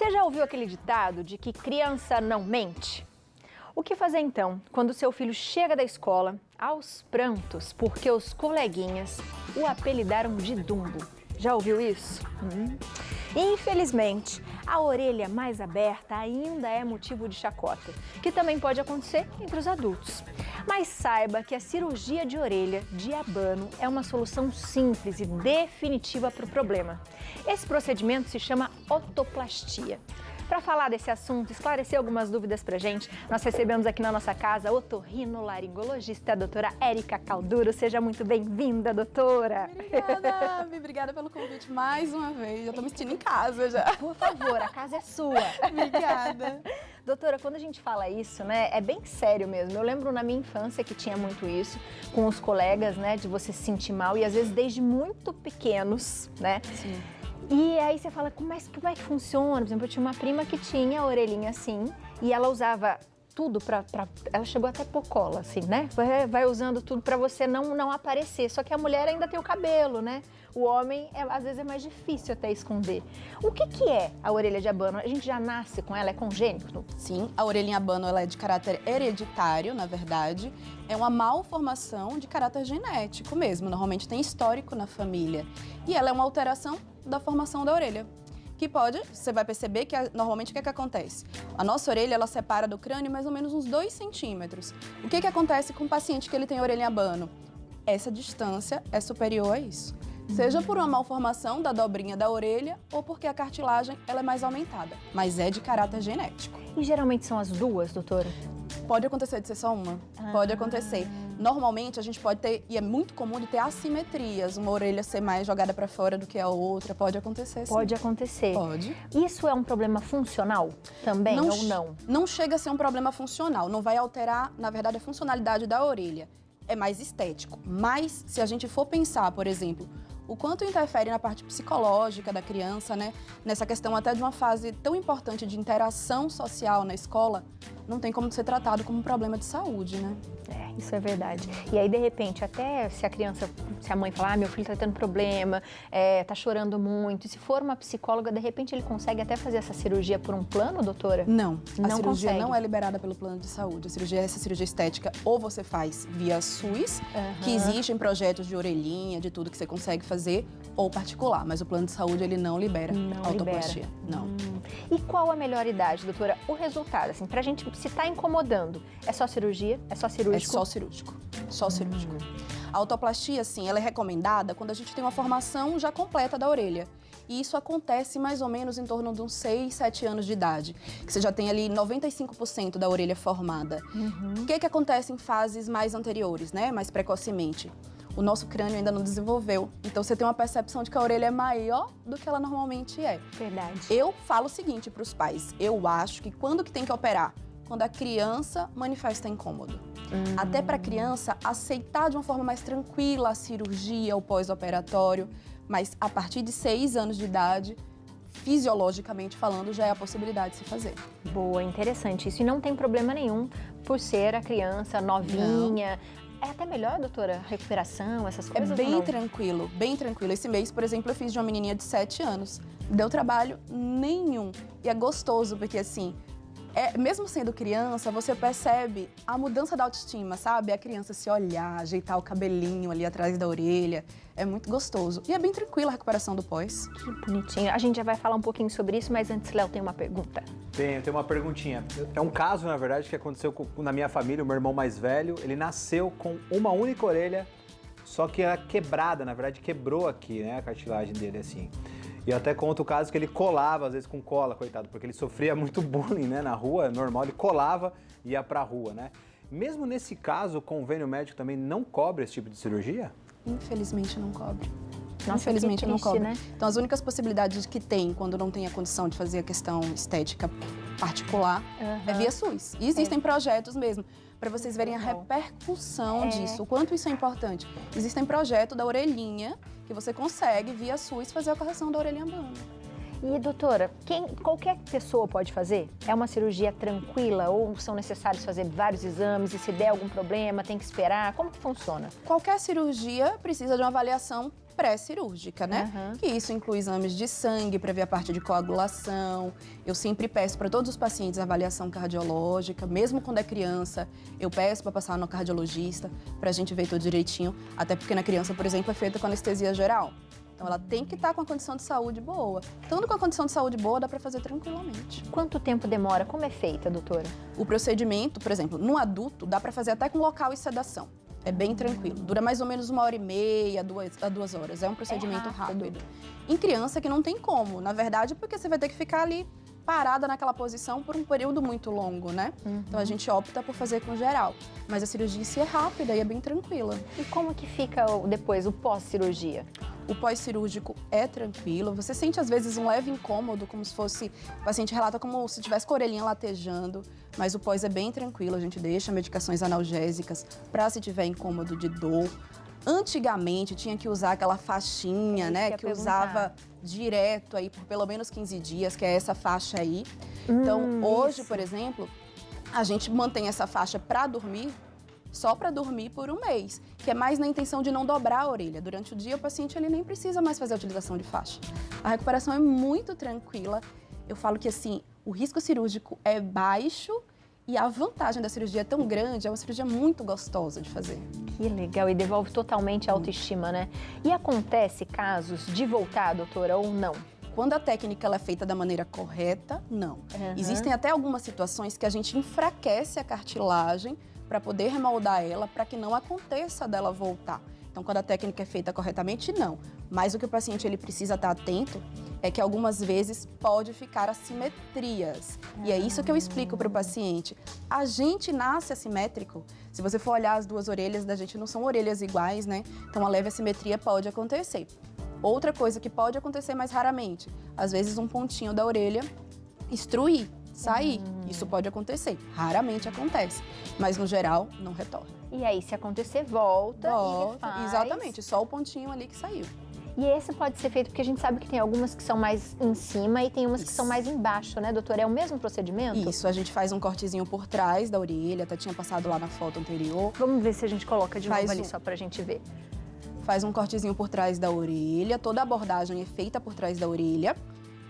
Você já ouviu aquele ditado de que criança não mente? O que fazer então quando seu filho chega da escola aos prantos porque os coleguinhas o apelidaram de Dumbo? Já ouviu isso? Infelizmente, a orelha mais aberta ainda é motivo de chacota, que também pode acontecer entre os adultos. Mas saiba que a cirurgia de orelha de abano é uma solução simples e definitiva para o problema. Esse procedimento se chama otoplastia. Para falar desse assunto, esclarecer algumas dúvidas pra gente, nós recebemos aqui na nossa casa a otorrinolaringologista, a doutora Érica Calduro. Seja muito bem-vinda, doutora. Obrigada, Abi. Obrigada pelo convite mais uma vez. Já tô me sentindo em casa já. Por favor, a casa é sua. Obrigada. Doutora, quando a gente fala isso, né, é bem sério mesmo. Eu lembro na minha infância que tinha muito isso com os colegas, né, de você se sentir mal e às vezes desde muito pequenos, né? Sim. E aí você fala, como é que funciona? Por exemplo, eu tinha uma prima que tinha a orelhinha assim e ela usava tudo ela chegou até pôr cola, assim, né? Vai usando tudo pra você não aparecer. Só que a mulher ainda tem o cabelo, né? O homem, às vezes, é mais difícil até esconder. O que é a orelha de abano? A gente já nasce com ela? É congênito? Sim, a orelhinha abano ela é de caráter hereditário, na verdade. É uma malformação de caráter genético mesmo. Normalmente tem histórico na família. E ela é uma alteração da formação da orelha. Que pode, você vai perceber que normalmente o que acontece? A nossa orelha, ela separa do crânio mais ou menos uns 2 centímetros. O que acontece com o paciente que ele tem orelha abano? Essa distância é superior a isso. Seja por uma malformação da dobrinha da orelha ou porque a cartilagem ela é mais aumentada, mas é de caráter genético. E geralmente são as duas, doutora? Pode acontecer de ser só uma, pode acontecer. Normalmente a gente pode ter, e é muito comum de ter assimetrias, uma orelha ser mais jogada para fora do que a outra, pode acontecer sim. Pode acontecer. Pode. Isso é um problema funcional também ou não? Não chega a ser um problema funcional, não vai alterar, na verdade, a funcionalidade da orelha. É mais estético, mas se a gente for pensar, por exemplo, o quanto interfere na parte psicológica da criança, né? Nessa questão até de uma fase tão importante de interação social na escola, não tem como ser tratado como um problema de saúde, né? Isso é verdade. E aí, de repente, até se a mãe falar, meu filho tá tendo problema, tá chorando muito, e se for uma psicóloga, de repente ele consegue até fazer essa cirurgia por um plano, doutora? Não, a cirurgia consegue. não é liberada pelo plano de saúde. Essa cirurgia estética, ou você faz via SUS, que existem projetos de orelhinha, de tudo que você consegue fazer, ou particular, mas o plano de saúde, ele não libera a autoplastia. Não. E qual a melhor idade, doutora? O resultado, assim, pra gente, se tá incomodando, é só cirurgia? É só cirúrgico? É só cirúrgico. Só cirúrgico. A autoplastia, assim, ela é recomendada quando a gente tem uma formação já completa da orelha. E isso acontece mais ou menos em torno de uns 6, 7 anos de idade. Que você já tem ali 95% da orelha formada. O que acontece em fases mais anteriores, né? Mais precocemente? O nosso crânio ainda não desenvolveu. Então você tem uma percepção de que a orelha é maior do que ela normalmente é. Verdade. Eu falo o seguinte para os pais. Eu acho que quando que tem que operar? Quando a criança manifesta incômodo. Até para a criança aceitar de uma forma mais tranquila a cirurgia, o pós-operatório, mas a partir de 6 anos de idade, fisiologicamente falando, já é a possibilidade de se fazer. Boa, interessante isso. E não tem problema nenhum por ser a criança novinha. Não. É até melhor, doutora, a recuperação, essas coisas? É bem tranquilo, bem tranquilo. Esse mês, por exemplo, eu fiz de uma menininha de 7 anos. Não deu trabalho nenhum. E é gostoso, porque assim, mesmo sendo criança, você percebe a mudança da autoestima, sabe? A criança se olhar, ajeitar o cabelinho ali atrás da orelha. É muito gostoso. E é bem tranquila a recuperação do pós. Que bonitinho. A gente já vai falar um pouquinho sobre isso, mas antes, Léo, tem uma pergunta. Eu tenho uma perguntinha. É um caso, na verdade, que aconteceu na minha família. O meu irmão mais velho, ele nasceu com uma única orelha, só que era quebrada, na verdade, quebrou aqui, né, a cartilagem dele, assim. E eu até conto o caso que ele colava, às vezes, com cola, coitado, porque ele sofria muito bullying, né, na rua, normal, ele colava e ia pra rua, né. Mesmo nesse caso, o convênio médico também não cobre esse tipo de cirurgia? Infelizmente não cobre. Nossa, infelizmente triste, não cobre. né? Então as únicas possibilidades que tem quando não tem a condição de fazer a questão estética particular é via SUS. E existem projetos mesmo, para vocês verem a repercussão disso, o quanto isso é importante. Existem projetos da orelhinha que você consegue via SUS fazer a correção da orelhinha abano. E, doutora, qualquer pessoa pode fazer? É uma cirurgia tranquila ou são necessários fazer vários exames e se der algum problema tem que esperar? Como que funciona? Qualquer cirurgia precisa de uma avaliação pré-cirúrgica, né? Que isso inclui exames de sangue para ver a parte de coagulação. Eu sempre peço para todos os pacientes avaliação cardiológica, mesmo quando é criança, eu peço para passar no cardiologista para a gente ver tudo direitinho, até porque na criança, por exemplo, é feita com anestesia geral. Então ela tem que estar com a condição de saúde boa. Estando com a condição de saúde boa, dá para fazer tranquilamente. Quanto tempo demora? Como é feita, doutora? O procedimento, por exemplo, no adulto, dá para fazer até com local e sedação. É bem tranquilo. Dura mais ou menos 1h30, 2 horas. É um procedimento rápido. Em criança que não tem como, na verdade, porque você vai ter que ficar ali parada naquela posição por um período muito longo, né? Então a gente opta por fazer com geral. Mas a cirurgia em si é rápida e é bem tranquila. E como que fica depois, o pós-cirurgia? O pós-cirúrgico é tranquilo. Você sente, às vezes, um leve incômodo, como se fosse... O paciente relata como se tivesse com a orelhinha latejando, mas o pós é bem tranquilo. A gente deixa medicações analgésicas para se tiver incômodo de dor. Antigamente, tinha que usar aquela faixinha, né? Que usava direto aí por pelo menos 15 dias, que é essa faixa aí. Então, hoje, por exemplo, a gente mantém essa faixa para dormir, só para dormir por um mês, que é mais na intenção de não dobrar a orelha. Durante o dia, o paciente ele nem precisa mais fazer a utilização de faixa. A recuperação é muito tranquila. Eu falo que, assim, o risco cirúrgico é baixo e a vantagem da cirurgia é tão grande, é uma cirurgia muito gostosa de fazer. Que legal, e devolve totalmente a autoestima, né? E acontece casos de voltar, doutora, ou não? Quando a técnica ela é feita da maneira correta, não. Existem até algumas situações que a gente enfraquece a cartilagem para poder remoldar ela, para que não aconteça dela voltar. Então, quando a técnica é feita corretamente, não. Mas o que o paciente ele precisa estar atento é que algumas vezes pode ficar assimetrias. E é isso que eu explico para o paciente. A gente nasce assimétrico. Se você for olhar as duas orelhas da gente, não são orelhas iguais, né? Então, a leve assimetria pode acontecer. Outra coisa que pode acontecer mais raramente, às vezes um pontinho da orelha estruir, sair. Isso pode acontecer, raramente acontece, mas no geral não retorna. E aí, se acontecer, volta e refaz. Exatamente, só o pontinho ali que saiu. E esse pode ser feito porque a gente sabe que tem algumas que são mais em cima e tem umas que são mais embaixo, né, doutora? É o mesmo procedimento? Isso, a gente faz um cortezinho por trás da orelha, até tinha passado lá na foto anterior. Vamos ver se a gente coloca de novo ali, só pra gente ver. Faz um cortezinho por trás da orelha, toda a abordagem é feita por trás da orelha.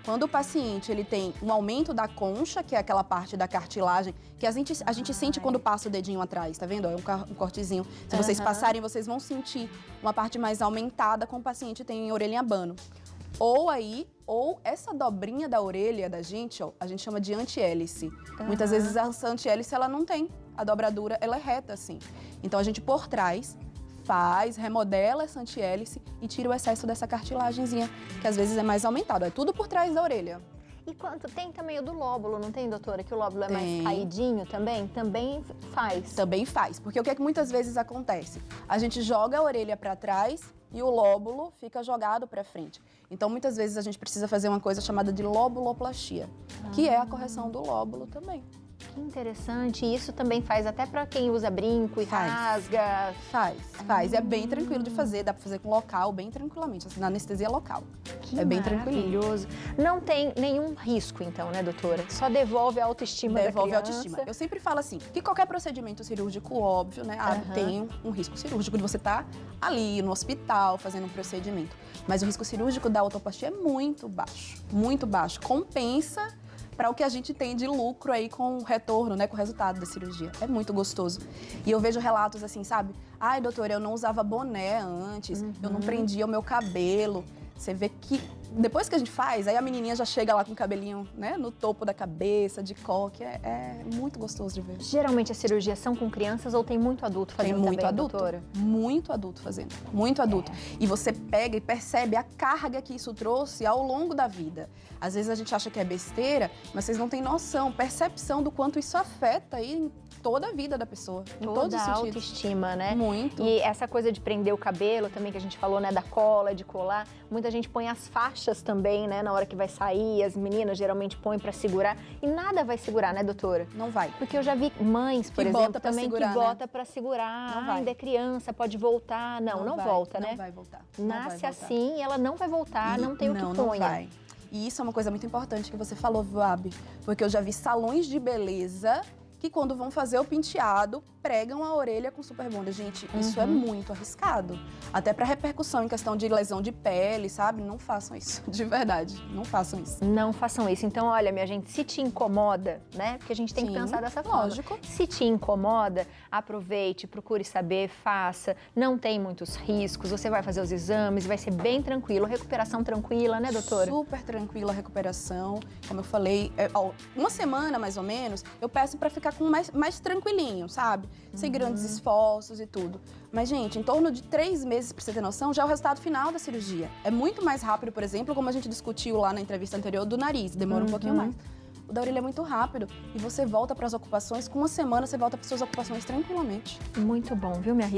Quando o paciente ele tem um aumento da concha, que é aquela parte da cartilagem, que a gente sente quando passa o dedinho atrás, tá vendo? É um cortezinho. Se vocês passarem, vocês vão sentir uma parte mais aumentada com o paciente tem orelha em abano. Ou essa dobrinha da orelha da gente, ó, a gente chama de antihélice. Muitas vezes essa antihélice, ela não tem. A dobradura, ela é reta, assim. Então, a gente por trás remodela essa antihélice e tira o excesso dessa cartilagenzinha, que às vezes é mais aumentado. É tudo por trás da orelha. E quanto tem também o do lóbulo, não tem, doutora? Que o lóbulo é mais caidinho também? Também faz? Também faz, porque o que é que muitas vezes acontece? A gente joga a orelha para trás e o lóbulo fica jogado para frente. Então, muitas vezes a gente precisa fazer uma coisa chamada de lobuloplastia, que é a correção do lóbulo também. Que interessante. E isso também faz até para quem usa brinco e rasga? Faz. É bem tranquilo de fazer, dá para fazer com local, bem tranquilamente, assim, na anestesia local. É bem maravilhoso. Não tem nenhum risco, então, né, doutora? Só devolve a autoestima da criança. Devolve a autoestima. Eu sempre falo assim, que qualquer procedimento cirúrgico, óbvio, né, tem um risco cirúrgico de você estar ali no hospital fazendo um procedimento. Mas o risco cirúrgico da autoplastia é muito baixo. Muito baixo. Compensa para o que a gente tem de lucro aí com o retorno, né, com o resultado da cirurgia. É muito gostoso. E eu vejo relatos assim, sabe? Ai, doutora, eu não usava boné antes, eu não prendia o meu cabelo. Você vê que depois que a gente faz, aí a menininha já chega lá com o cabelinho, né, no topo da cabeça, de coque. É muito gostoso de ver. Geralmente as cirurgias são com crianças ou tem muito adulto fazendo também, doutora? Muito adulto fazendo, muito adulto. E você pega e percebe a carga que isso trouxe ao longo da vida. Às vezes a gente acha que é besteira, mas vocês não têm noção, percepção do quanto isso afeta aí em toda a vida da pessoa, em todos os sentidos. Toda a autoestima, né? Muito. E essa coisa de prender o cabelo também, que a gente falou, né, da cola, de colar, muita gente põe as faixas também, né, na hora que vai sair, as meninas geralmente põem pra segurar, e nada vai segurar, né, doutora? Não vai. Porque eu já vi mães, por exemplo, também que bota pra segurar, não vai. Ainda é criança, pode voltar, não volta, né? Não vai voltar. Nasce assim, ela não vai voltar, não tem o que ponha. Não vai. E isso é uma coisa muito importante que você falou, viu, Abi? Porque eu já vi salões de beleza que quando vão fazer o penteado, pregam a orelha com super bonder. Gente, isso é muito arriscado. Até para repercussão em questão de lesão de pele, sabe? Não façam isso, de verdade. Não façam isso. Não façam isso. Então, olha, minha gente, se te incomoda, né? Porque a gente tem que pensar dessa forma. Lógico. Se te incomoda, aproveite, procure saber, faça. Não tem muitos riscos, você vai fazer os exames, vai ser bem tranquilo. Recuperação tranquila, né, doutora? Super tranquila a recuperação. Como eu falei, uma semana mais ou menos, eu peço para ficar com mais tranquilinho, sabe? Sem grandes esforços e tudo. Mas, gente, em torno de 3 meses, pra você ter noção, já é o resultado final da cirurgia. É muito mais rápido, por exemplo, como a gente discutiu lá na entrevista anterior, do nariz. Demora um pouquinho mais. O da orelha é muito rápido e você volta para as ocupações, com uma semana você volta para suas ocupações tranquilamente. Muito bom, viu, minha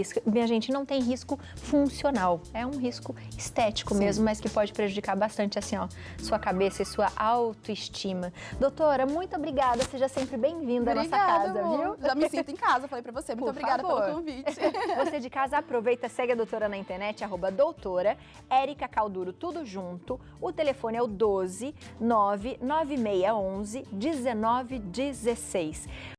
gente? Não tem risco funcional, é um risco estético mesmo, mas que pode prejudicar bastante, assim, ó, sua cabeça e sua autoestima. Doutora, muito obrigada, seja sempre bem-vinda à nossa casa, amor. viu? Já me sinto em casa, falei para você. Muito obrigada pelo convite. Você de casa, aproveita, segue a doutora na internet, @doutora Érica Calduro, tudo junto. O telefone é o 12 99611 1916.